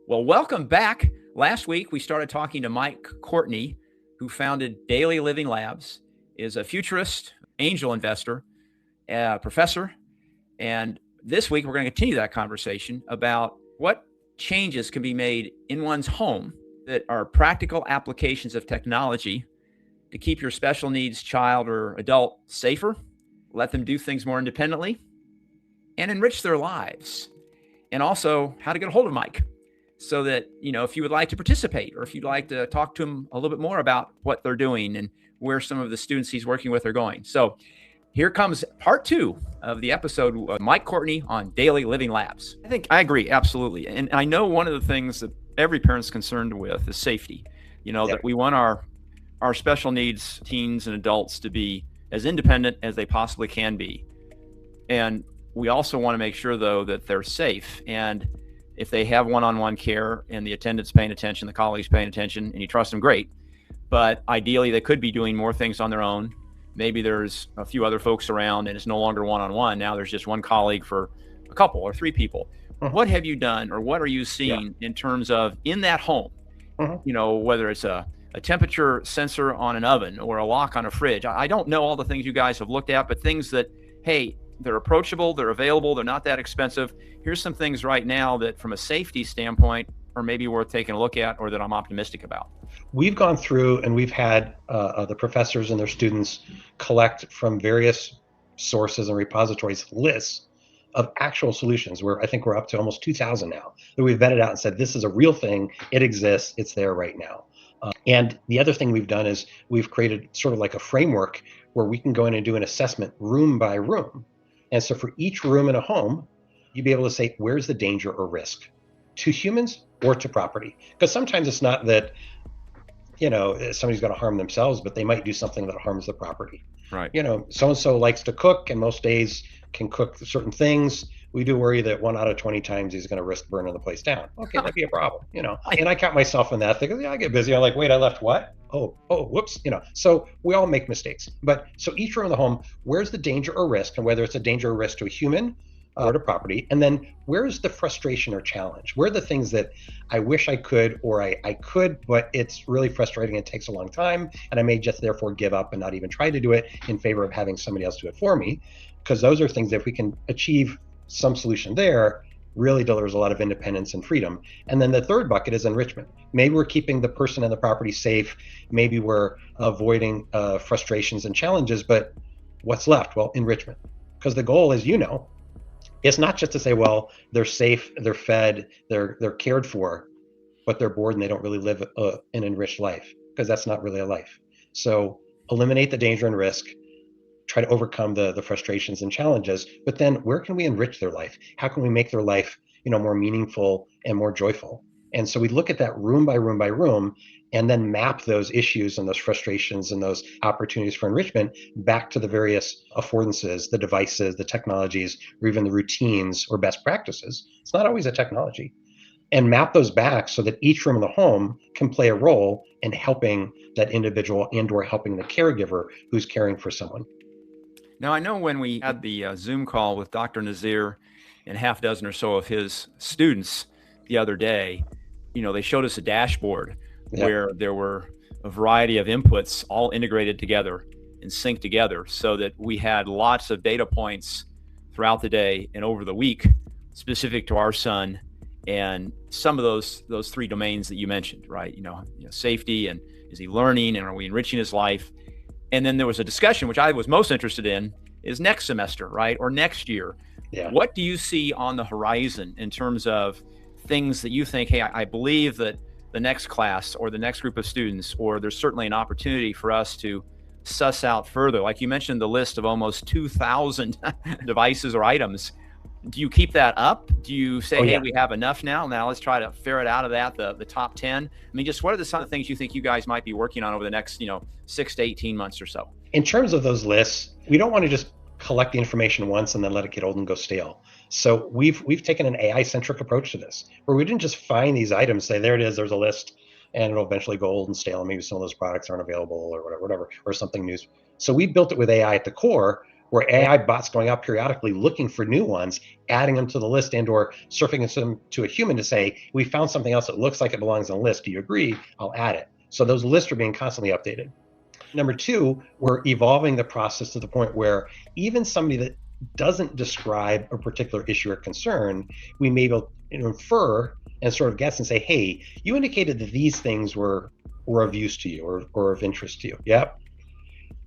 Well, welcome back. Last week, we started talking to Mike Courtney, who founded Daily Living Labs, is a futurist, angel investor, professor. And this week, we're going to continue that conversation about what changes can be made in one's home that are practical applications of technology to keep your special needs child or adult safer, let them do things more independently, and enrich their lives. And also how to get a hold of Mike so that, if you would like to participate or if you'd like to talk to him a little bit more about what they're doing and where some of the students he's working with are going. So here comes part 2 of the episode with Mike Courtney on Daily Living Labs. I agree, absolutely. And I know one of the things that every parent's concerned with is safety. That we want our special needs teens and adults to be as independent as they possibly can be. And we also want to make sure, though, that they're safe. And if they have one-on-one care and the attendant's paying attention, the colleague's paying attention, and you trust them, great. But ideally, they could be doing more things on their own. Maybe there's a few other folks around and it's no longer one-on-one. Now there's just one colleague for a couple or 3 people. Mm-hmm. What have you done or what are you seeing in terms of in that home? Mm-hmm. Whether it's a temperature sensor on an oven or a lock on a fridge. I don't know all the things you guys have looked at, but things that, hey, they're approachable, they're available, they're not that expensive. Here's some things right now that from a safety standpoint are maybe worth taking a look at or that I'm optimistic about. We've gone through and we've had the professors and their students collect from various sources and repositories lists of actual solutions where I think we're up to almost 2,000 now that we've vetted out and said, this is a real thing, it exists, it's there right now. And the other thing we've done is we've created sort of like a framework where we can go in and do an assessment room by room. And so for each room in a home, you'd be able to say, where's the danger or risk to humans or to property? Because sometimes it's not that, somebody's going to harm themselves, but they might do something that harms the property. Right. So-and-so likes to cook and most days can cook certain things. We do worry that 1 out of 20 times he's going to risk burning the place down. Okay, that'd be a problem, And I count myself in that thing. I get busy. I'm like, wait, I left what? Oh, whoops, So we all make mistakes. But so each room in the home, where's the danger or risk, and whether it's a danger or risk to a human or to property, and then where's the frustration or challenge? Where are the things that I wish I could, or I could, but it's really frustrating. It takes a long time, and I may just therefore give up and not even try to do it in favor of having somebody else do it for me, because those are things that if we can achieve some solution there, really delivers a lot of independence and freedom. And then the third bucket is enrichment. Maybe we're keeping the person and the property safe. Maybe we're avoiding frustrations and challenges, but what's left? Well, enrichment. Because the goal, as you know, it's not just to say, well, they're safe, they're fed, they're cared for, but they're bored and they don't really live an enriched life, because that's not really a life. So eliminate the danger and risk, try to overcome the frustrations and challenges, but then where can we enrich their life? How can we make their life, more meaningful and more joyful? And so we look at that room by room by room and then map those issues and those frustrations and those opportunities for enrichment back to the various affordances, the devices, the technologies, or even the routines or best practices. It's not always a technology. And map those back so that each room in the home can play a role in helping that individual and or helping the caregiver who's caring for someone. Now, I know when we had the Zoom call with Dr. Nazir and half dozen or so of his students the other day, they showed us a dashboard where there were a variety of inputs all integrated together and synced together so that we had lots of data points throughout the day and over the week specific to our son and some of those 3 domains that you mentioned, right? Safety, and is he learning, and are we enriching his life? And then there was a discussion, which I was most interested in, is next semester, right? Or next year. Yeah. What do you see on the horizon in terms of things that you think, hey, I believe that the next class or the next group of students, or there's certainly an opportunity for us to suss out further? Like you mentioned, the list of almost 2,000 devices or items. Do you keep that up? Do you say, hey, we have enough now? Now let's try to ferret out of that the top 10. I mean, just what are some of the things you think you guys might be working on over the next, 6 to 18 months or so? In terms of those lists, we don't want to just collect the information once and then let it get old and go stale. So we've taken an AI-centric approach to this, where we didn't just find these items, say, there it is, there's a list, and it'll eventually go old and stale, and maybe some of those products aren't available or whatever, or something new. So we built it with AI at the core, where AI bots going out periodically looking for new ones, adding them to the list and or surfing them to a human to say, we found something else that looks like it belongs on the list. Do you agree? I'll add it. So those lists are being constantly updated. Number two, we're evolving the process to the point where even somebody that doesn't describe a particular issue or concern, we may be able to infer and sort of guess and say, hey, you indicated that these things were of use to you or of interest to you. Yep.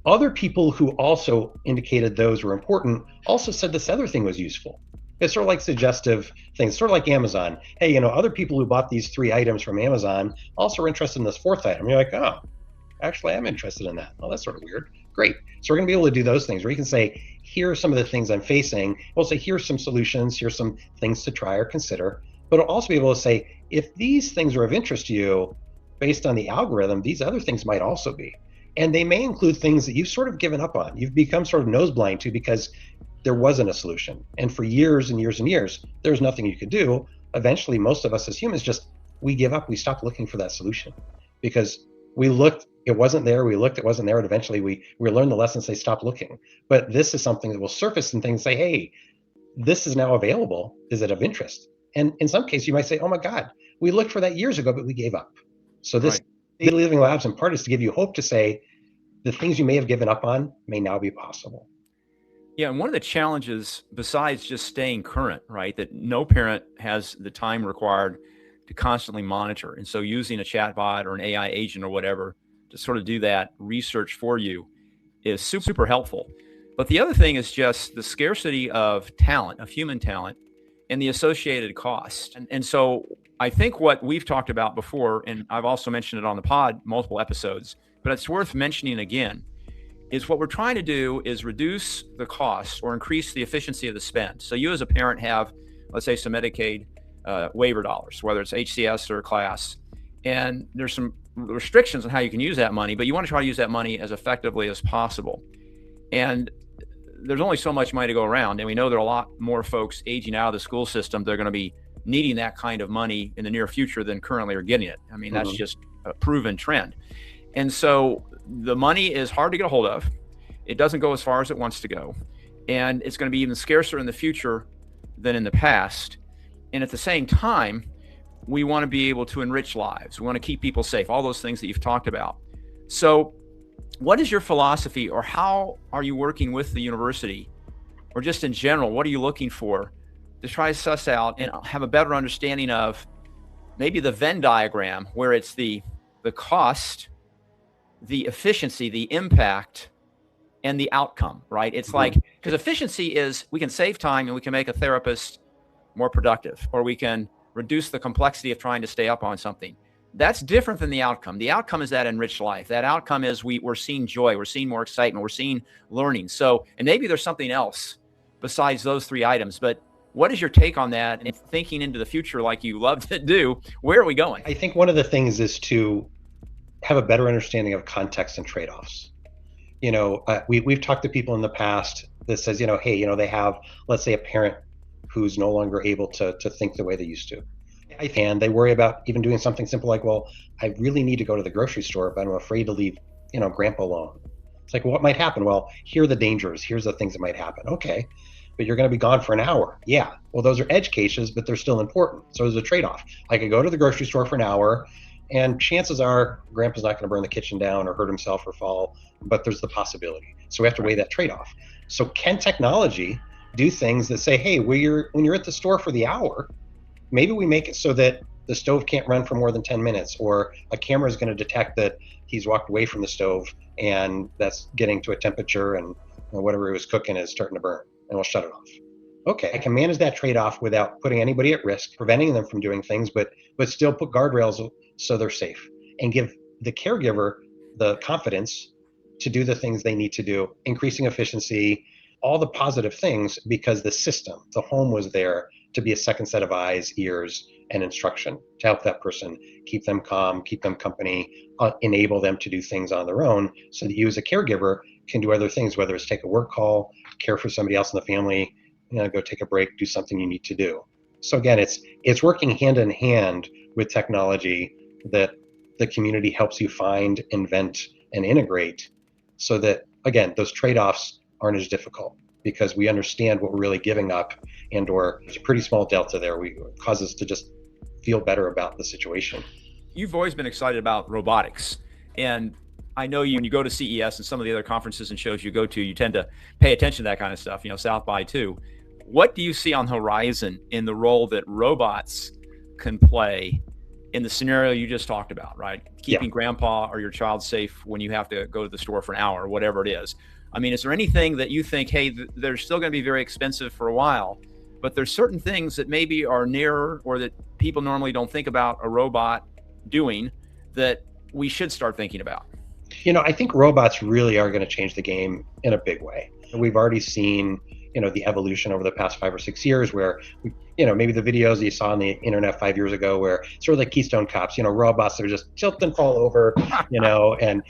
Other people who also indicated those were important also said this other thing was useful. It's sort of like suggestive things, sort of like Amazon. Hey, other people who bought these 3 items from Amazon also are interested in this 4th item. You're like, oh, actually, I'm interested in that. Oh, that's sort of weird. Great. So we're going to be able to do those things where you can say, here are some of the things I'm facing. We'll say, here's some solutions. Here's some things to try or consider. But it'll also be able to say, if these things are of interest to you, based on the algorithm, these other things might also be. And they may include things that you've sort of given up on. You've become sort of nose blind to because there wasn't a solution. And for years and years and years, there's nothing you could do. Eventually, most of us as humans we give up. We stop looking for that solution because we looked, it wasn't there. We looked, it wasn't there. And eventually we learned the lesson, say, stop looking. But this is something that will surface and things say, hey, this is now available. Is it of interest? And in some cases, you might say, oh my God, we looked for that years ago, but we gave up. So this Daily Living Labs in part is to give you hope to say the things you may have given up on may now be possible. Yeah, and one of the challenges, besides just staying current, right, that no parent has the time required to constantly monitor. And so using a chatbot or an AI agent or whatever to sort of do that research for you is super, super helpful. But the other thing is just the scarcity of talent, of human talent, and the associated cost. And so I think what we've talked about before, and I've also mentioned it on the pod multiple episodes, but it's worth mentioning again, is what we're trying to do is reduce the cost or increase the efficiency of the spend. So you as a parent have, let's say, some Medicaid waiver dollars, whether it's HCS or class, and there's some restrictions on how you can use that money, but you want to try to use that money as effectively as possible. And there's only so much money to go around. And we know there are a lot more folks aging out of the school system. They're going to be needing that kind of money in the near future than currently are getting it. I mean, that's just a proven trend. And so the money is hard to get a hold of. It doesn't go as far as it wants to go. And it's going to be even scarcer in the future than in the past. And at the same time, we want to be able to enrich lives. We want to keep people safe, all those things that you've talked about. So what is your philosophy, or how are you working with the university, or just in general, what are you looking for to try to suss out and have a better understanding of maybe the Venn diagram, where it's the cost, the efficiency, the impact, and the outcome, right? It's like, because efficiency is we can save time and we can make a therapist more productive, or we can reduce the complexity of trying to stay up on something. That's different than the outcome. The outcome is that enriched life. That outcome is we're seeing joy, we're seeing more excitement, we're seeing learning. So, and maybe there's something else besides those 3 items, but what is your take on that? And thinking into the future like you love to do, where are we going? I think one of the things is to have a better understanding of context and trade-offs. We've talked to people in the past that says, hey, they have, let's say, a parent who's no longer able to think the way they used to. And they worry about even doing something simple like, well, I really need to go to the grocery store, but I'm afraid to leave, grandpa alone. It's like, well, what might happen? Well, here are the dangers. Here's the things that might happen. Okay, but you're going to be gone for an hour. Yeah, well, those are edge cases, but they're still important. So there's a trade-off. I could go to the grocery store for an hour, and chances are grandpa's not going to burn the kitchen down or hurt himself or fall, but there's the possibility. So we have to weigh that trade-off. So can technology do things that say, hey, when you're at the store for the hour, maybe we make it so that the stove can't run for more than 10 minutes, or a camera is going to detect that he's walked away from the stove and that's getting to a temperature and whatever he was cooking is starting to burn, and we'll shut it off. Okay, I can manage that trade-off without putting anybody at risk, preventing them from doing things, but still put guardrails so they're safe, and give the caregiver the confidence to do the things they need to do, increasing efficiency, all the positive things, because the system, the home, was there to be a second set of eyes, ears, and instruction to help that person, keep them calm, keep them company, enable them to do things on their own, so that you as a caregiver can do other things, whether it's take a work call, care for somebody else in the family, go take a break, do something you need to do. So again, it's working hand in hand with technology that the community helps you find, invent, and integrate, so that, again, those trade-offs aren't as difficult because we understand what we're really giving up, and or there's a pretty small delta there. We cause us to just feel better about the situation. You've always been excited about robotics, and I know you, when you go to CES and some of the other conferences and shows you go to, you tend to pay attention to that kind of stuff, South by too. What do you see on the horizon in the role that robots can play in the scenario you just talked about, right? Keeping grandpa or your child safe when you have to go to the store for an hour or whatever it is. I mean, is there anything that you think, hey, they're still going to be very expensive for a while, but there's certain things that maybe are nearer or that people normally don't think about a robot doing that we should start thinking about? I think robots really are going to change the game in a big way. We've already seen, the evolution over the past 5 or 6 years where, maybe the videos that you saw on the internet 5 years ago where sort of like Keystone Cops, robots that are just tilt and fall over, and,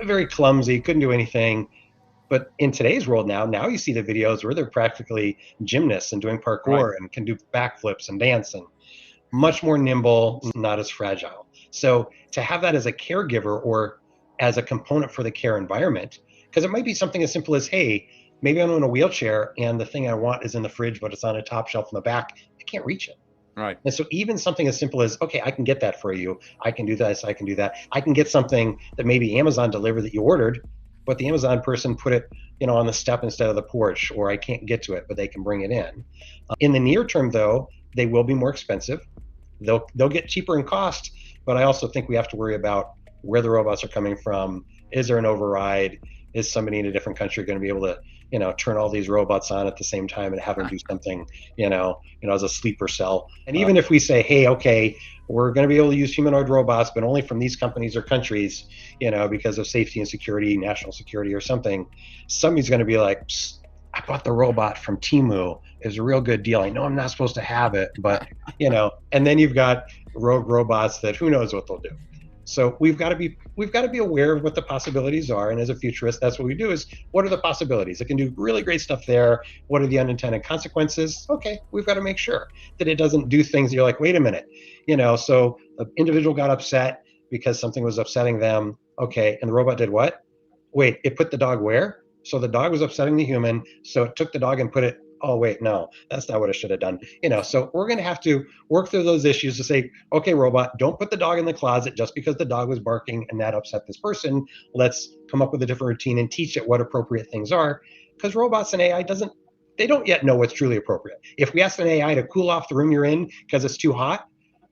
very clumsy, couldn't do anything. But in today's world now you see the videos where they're practically gymnasts and doing parkour and can do backflips and dance and much more nimble, not as fragile. So to have that as a caregiver or as a component for the care environment, because it might be something as simple as, hey, maybe I'm in a wheelchair and the thing I want is in the fridge, but it's on a top shelf in the back. I can't reach it. Right. And so even something as simple as, okay, I can get that for you. I can do this. I can do that. I can get something that maybe Amazon delivered that you ordered, but the Amazon person put it, on the step instead of the porch, or I can't get to it, but they can bring it in. In the near term, though, they will be more expensive. They'll get cheaper in cost, but I also think we have to worry about where the robots are coming from. Is there an override? Is somebody in a different country going to be able to, turn all these robots on at the same time and have them do something, as a sleeper cell? And even if we say, hey, okay, we're going to be able to use humanoid robots, but only from these companies or countries, because of safety and security, national security or something, somebody's going to be like, I bought the robot from Temu. It was a real good deal. I know I'm not supposed to have it, but, and then you've got rogue robots that who knows what they'll do. So we've got to be aware of what the possibilities are. And as a futurist, that's what we do is, what are the possibilities? It can do really great stuff there. What are the unintended consequences? Okay, we've got to make sure that it doesn't do things that you're like, wait a minute, so the individual got upset because something was upsetting them. Okay, and the robot did what? Wait, it put the dog where? So the dog was upsetting the human, so it took the dog and put it, oh wait, no, that's not what it should have done. So we're going to have to work through those issues to say, okay, robot, don't put the dog in the closet just because the dog was barking and that upset this person. Let's come up with a different routine and teach it what appropriate things are. Because robots and AI they don't yet know what's truly appropriate. If we ask an AI to cool off the room you're in because it's too hot,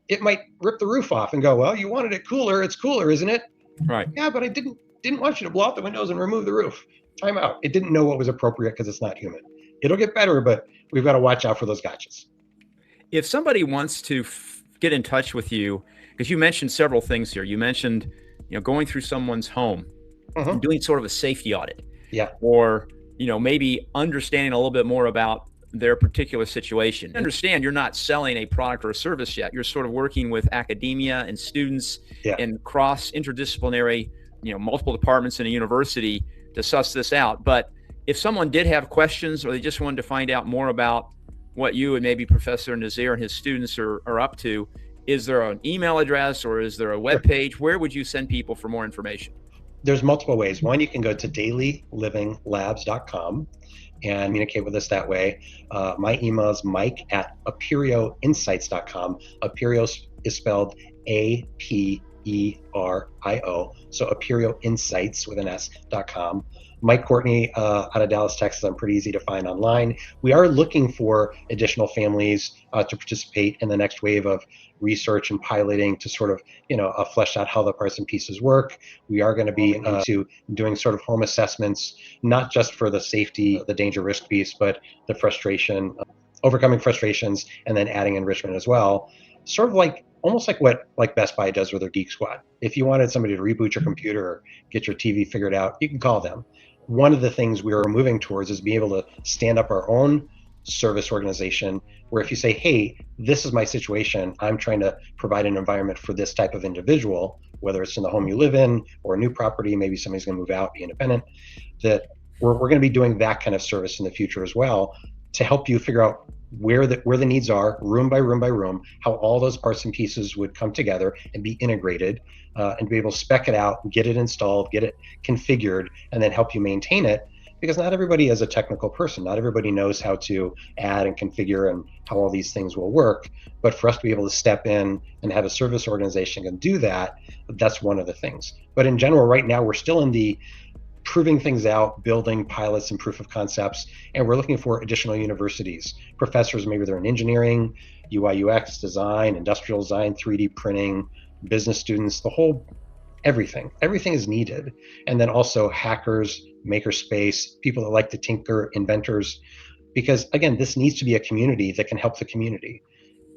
it might rip the roof off and go, well, you wanted it cooler. It's cooler, isn't it? Right. Yeah, but I didn't want you to blow out the windows and remove the roof. Time out. It didn't know what was appropriate because it's not human. It'll get better, but we've got to watch out for those gotchas. If somebody wants to get in touch with you, because you mentioned several things here. You mentioned, going through someone's home and doing sort of a safety audit. Yeah. Or, maybe understanding a little bit more about their particular situation. Understand you're not selling a product or a service yet. You're sort of working with academia and students and cross interdisciplinary, multiple departments in a university to suss this out. But if someone did have questions or they just wanted to find out more about what you and maybe Professor Nazir and his students are up to, is there an email address or is there a web page? Where would you send people for more information? There's multiple ways. One, you can go to dailylivinglabs.com and communicate with us that way. My email is mike@aperioinsights.com. Aperio is spelled APERIO, so Aperio Insights with an S.com. Mike Courtney out of Dallas, Texas. I'm pretty easy to find online. We are looking for additional families to participate in the next wave of research and piloting to sort of, flesh out how the parts and pieces work. We are going to be doing sort of home assessments, not just for the safety, the danger risk piece, but the frustration, overcoming frustrations, and then adding enrichment as well. Sort of almost like what Best Buy does with their Geek Squad. If you wanted somebody to reboot your computer or get your TV figured out, you can call them. One of the things we are moving towards is being able to stand up our own service organization where if you say, hey, this is my situation, I'm trying to provide an environment for this type of individual, whether it's in the home you live in or a new property, maybe somebody's going to move out, be independent, that we're going to be doing that kind of service in the future as well to help you figure out where the needs are, room by room by room, how all those parts and pieces would come together and be integrated, and be able to spec it out, get it installed, get it configured, and then help you maintain it because not everybody is a technical person. Not everybody knows how to add and configure and how all these things will work. But for us to be able to step in and have a service organization and do that, that's one of the things. But in general, right now, we're still in the proving things out, building pilots and proof of concepts, and we're looking for additional universities, professors, maybe they're in engineering, UI, UX, design, industrial design, 3D printing, business students, the whole everything is needed. And then also hackers, makerspace, people that like to tinker, inventors, because again, this needs to be a community that can help the community.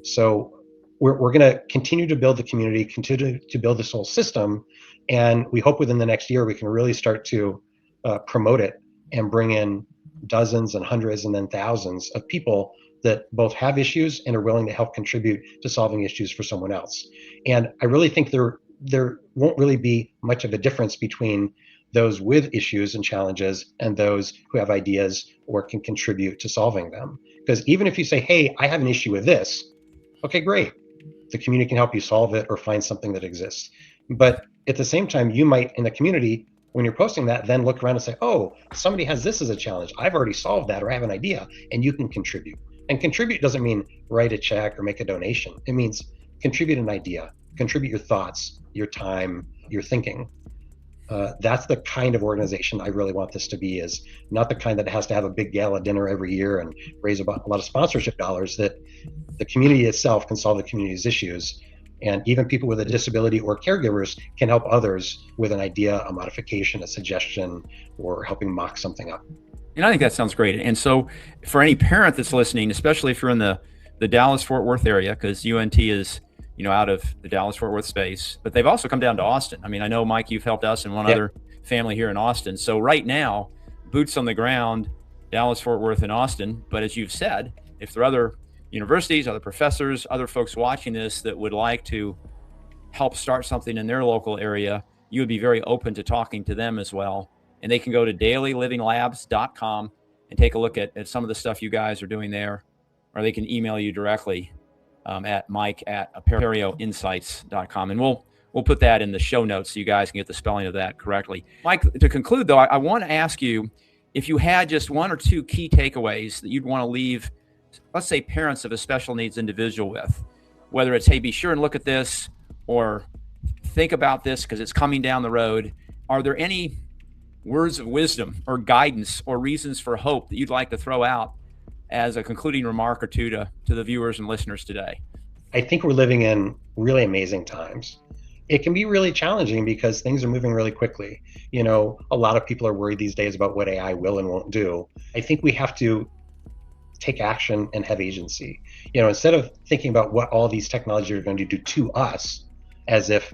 So we're going to continue to build the community, continue to build this whole system, and we hope within the next year we can really start to promote it and bring in dozens and hundreds and then thousands of people that both have issues and are willing to help contribute to solving issues for someone else. And I really think there won't really be much of a difference between those with issues and challenges and those who have ideas or can contribute to solving them. Because even if you say, hey, I have an issue with this, okay, great. The community can help you solve it or find something that exists. But at the same time, you might, in the community, when you're posting that, then look around and say, oh, somebody has this as a challenge. I've already solved that, or I have an idea, and you can contribute. And contribute doesn't mean write a check or make a donation. It means contribute an idea, contribute your thoughts, your time, your thinking. That's the kind of organization I really want this to be, is not the kind that has to have a big gala dinner every year and raise a lot of sponsorship dollars, that the community itself can solve the community's issues. And even people with a disability or caregivers can help others with an idea, a modification, a suggestion, or helping mock something up. And I think that sounds great. And so for any parent that's listening, especially if you're in the Dallas-Fort Worth area, because UNT is, out of the Dallas-Fort Worth space, but they've also come down to Austin. I mean, I know, Mike, you've helped us and one other family here in Austin. So right now, boots on the ground, Dallas-Fort Worth and Austin. But as you've said, if there are other universities, other professors, other folks watching this that would like to help start something in their local area, you would be very open to talking to them as well. And they can go to dailylivinglabs.com and take a look at some of the stuff you guys are doing there, or they can email you directly at mike@aperioinsights.com. And we'll put that in the show notes so you guys can get the spelling of that correctly. Mike, to conclude, though, I want to ask you if you had just one or two key takeaways that you'd want to leave, let's say, parents of a special needs individual with, whether it's, hey, be sure and look at this, or think about this because it's coming down the road. Are there any words of wisdom or guidance or reasons for hope that you'd like to throw out as a concluding remark or two to the viewers and listeners today? I think we're living in really amazing times. It can be really challenging because things are moving really quickly. A lot of people are worried these days about what AI will and won't do. I think we have to take action and have agency. Instead of thinking about what all these technologies are going to do to us, as if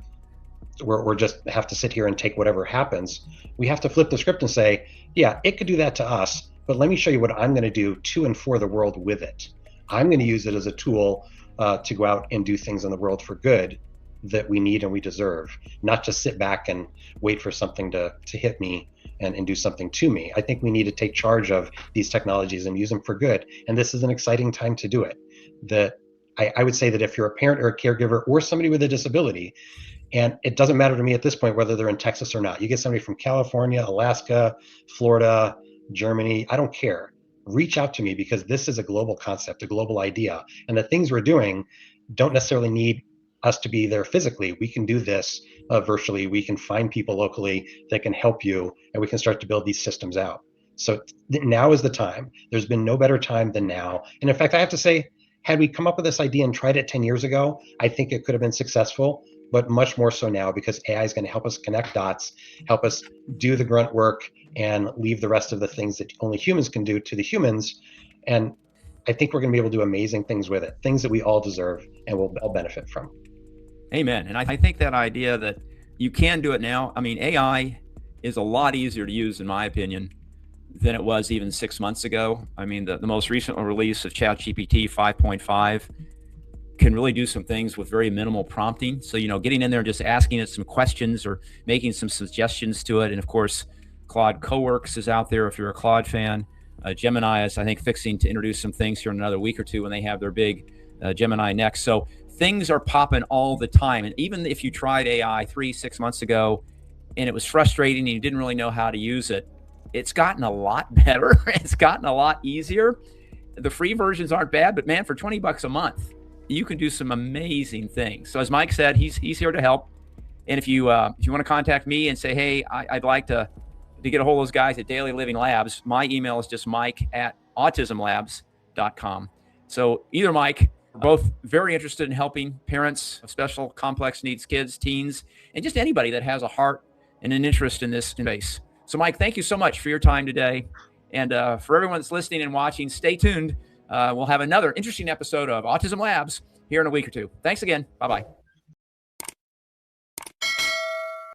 we're just have to sit here and take whatever happens, we have to flip the script and say, yeah, it could do that to us, but let me show you what I'm going to do to and for the world with it. I'm going to use it as a tool to go out and do things in the world for good that we need and we deserve, not just sit back and wait for something to hit me and do something to me. I think we need to take charge of these technologies and use them for good. And this is an exciting time to do it. I would say that if you're a parent or a caregiver or somebody with a disability, and it doesn't matter to me at this point whether they're in Texas or not, you get somebody from California, Alaska, Florida, Germany, I don't care. Reach out to me, because this is a global concept, a global idea. And the things we're doing don't necessarily need us to be there physically. We can do this virtually. We can find people locally that can help you, and we can start to build these systems out. So now is the time. There's been no better time than now. And in fact, I have to say, had we come up with this idea and tried it 10 years ago, I think it could have been successful, but much more so now, because AI is going to help us connect dots, help us do the grunt work, and leave the rest of the things that only humans can do to the humans. And I think we're going to be able to do amazing things with it, things that we all deserve and will all benefit from. Amen. And I think that idea that you can do it now, I mean, AI is a lot easier to use, in my opinion, than it was even 6 months ago. I mean, the most recent release of ChatGPT 5.5 can really do some things with very minimal prompting. So, getting in there and just asking it some questions or making some suggestions to it. And of course, Claude Coworks is out there if you're a Claude fan. Gemini is, I think, fixing to introduce some things here in another week or two when they have their big Gemini Next. So things are popping all the time. And even if you tried AI 3-6 months ago and it was frustrating and you didn't really know how to use it, It's gotten a lot better. It's gotten a lot easier. The free versions aren't bad, but man, for $20 a month, you can do some amazing things. So as Mike said, he's here to help. And if you want to contact me and say, hey, I'd like to get a hold of those guys at Daily Living Labs, my email is just mike@autismlabs.com. So either Mike, we're both very interested in helping parents of special complex needs kids, teens, and just anybody that has a heart and an interest in this space. So Mike, thank you so much for your time today. And for everyone that's listening and watching, stay tuned. We'll have another interesting episode of Autism Labs here in a week or two. Thanks again. Bye-bye.